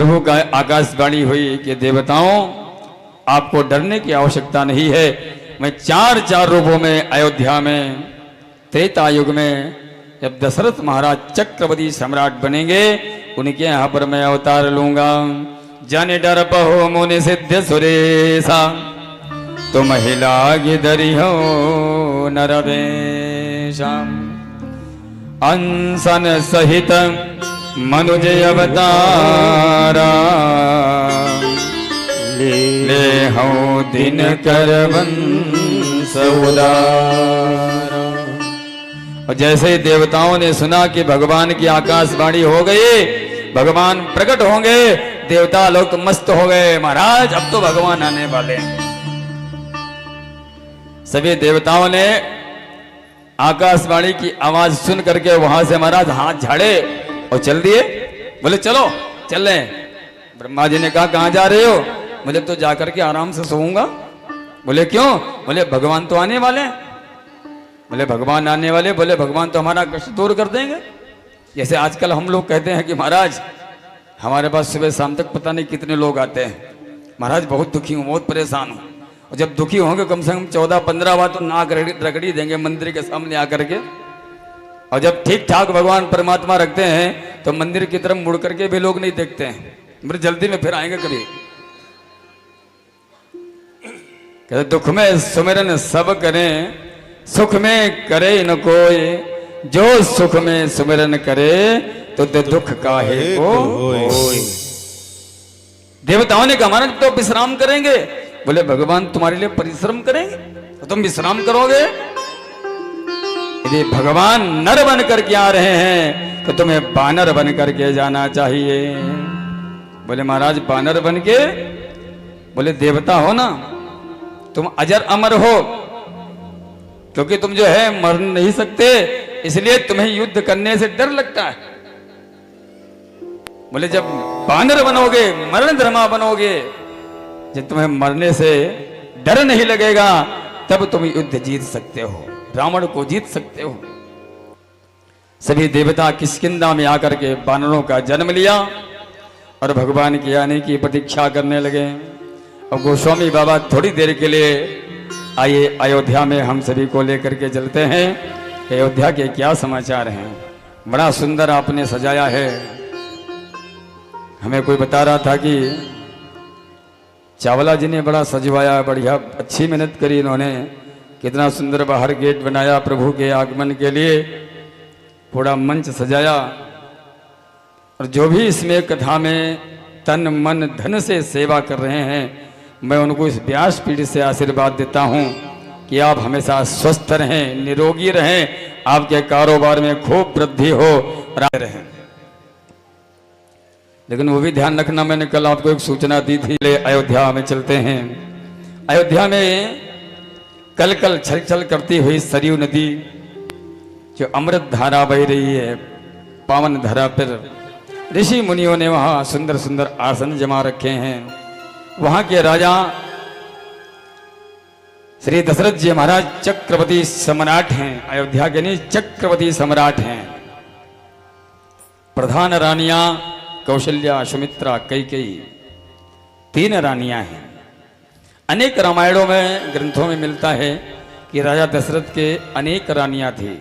प्रभु का आकाशवाणी हुई कि देवताओं आपको डरने की आवश्यकता नहीं है। मैं चार रूपों में अयोध्या में त्रेता युग में जब दशरथ महाराज चक्रवर्ती सम्राट बनेंगे उनके यहाँ पर मैं अवतार लूंगा। जाने डर पहो मुनि सिद्ध सुरेशा तो महिला गिदरी हो नरवेशा अंसन सहित मनुज अवतारा ले हो दिन कर वंश उदारा। और जैसे ही देवताओं ने सुना कि भगवान की आकाशवाणी हो गई, भगवान प्रकट होंगे, देवता लोग तो मस्त हो गए। महाराज अब तो भगवान आने वाले हैं। सभी देवताओं ने आकाशवाणी की आवाज सुन करके वहां से महाराज हाथ झाड़े और चल दिए। बोले चलो चल रहे। ब्रह्मा जी ने कहा कहां जा रहे हो? बोले तो जाकर के आराम से सोऊंगा। बोले क्यों? बोले भगवान तो आने वाले हैं। बोले भगवान आने वाले? बोले भगवान तो हमारा कष्ट दूर कर देंगे। जैसे आजकल हम लोग कहते हैं कि महाराज हमारे पास सुबह शाम तक पता नहीं कितने लोग आते हैं, महाराज बहुत दुखी हूं, बहुत परेशान हूं। और जब दुखी होंगे कम से कम 14-15 बार तो नाक रगड़ी देंगे मंदिर के सामने आकर के। और जब ठीक ठाक भगवान परमात्मा रखते हैं तो मंदिर की तरफ मुड़ करके भी लोग नहीं देखते हैं। मेरे जल्दी में फिर आएंगे कभी। कहते दुख में सुमिरन सब करें, सुख में करे न कोई, जो सुख में सुमिरन करे तो दुख काहे को होय। देवताओं ने कहा महाराज तो विश्राम करेंगे। बोले भगवान तुम्हारे लिए परिश्रम करेंगे तो तुम विश्राम करोगे। यदि भगवान नर बन करके आ रहे हैं तो तुम्हें बानर बन करके जाना चाहिए। बोले महाराज बानर बन के? बोले देवता हो ना, तुम अजर अमर हो, क्योंकि तुम जो है मर नहीं सकते, इसलिए तुम्हें युद्ध करने से डर लगता है। बोले जब बानर बनोगे, मरण धर्मा बनोगे, जब तुम्हें मरने से डर नहीं लगेगा तब तुम युद्ध जीत सकते हो, रावण को जीत सकते हो। सभी देवता किष्किंधा में आकर के बानरों का जन्म लिया और भगवान के आने की प्रतीक्षा करने लगे। और गोस्वामी बाबा थोड़ी देर के लिए आइए अयोध्या में हम सभी को लेकर के चलते हैं। अयोध्या के क्या समाचार हैं, बड़ा सुंदर आपने सजाया है। हमें कोई बता रहा था कि चावला जी ने बड़ा सजवाया, बढ़िया अच्छी मेहनत करी इन्होंने, कितना सुंदर बाहर गेट बनाया प्रभु के आगमन के लिए, पूरा मंच सजाया। और जो भी इसमें कथा में तन मन धन से सेवा कर रहे हैं, मैं उनको इस व्यास पीढ़ी से आशीर्वाद देता हूं कि आप हमेशा स्वस्थ रहें, निरोगी रहें, आपके कारोबार में खूब वृद्धि हो रहें। लेकिन वो भी ध्यान रखना, मैंने कल आपको एक सूचना दी थी। अयोध्या में चलते हैं। अयोध्या में कल कल छल छल करती हुई सरयू नदी जो अमृत धारा बह रही है, पावन धरा पर ऋषि मुनियों ने वहां सुंदर सुंदर आसन जमा रखे हैं। वहां के राजा श्री दशरथ जी महाराज चक्रवर्ती सम्राट हैं। अयोध्या के नहीं, चक्रवर्ती सम्राट हैं। प्रधान रानियां कौशल्या, सुमित्रा, कैकेयी, 3 रानियां हैं। अनेक रामायणों में ग्रंथों में मिलता है कि राजा दशरथ के अनेक रानियां थी।